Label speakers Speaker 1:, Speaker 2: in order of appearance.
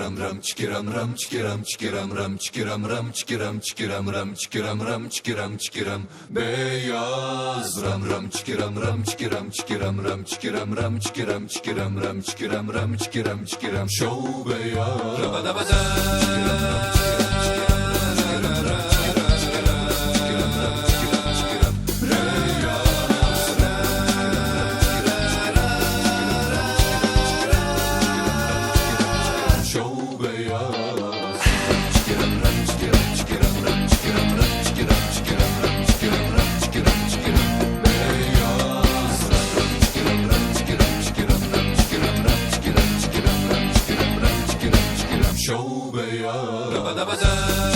Speaker 1: çikiram ram çikiram ram çikiram çikiram ram çikiram ram çikiram çikiram ram çikiram ram çikiram çikiram beyaz ram ram çikiram ram çikiram çikiram ram çikiram ram çikiram çikiram ram çikiram ram çikiram çikiram şov beyaz rabadabada Show beyaz.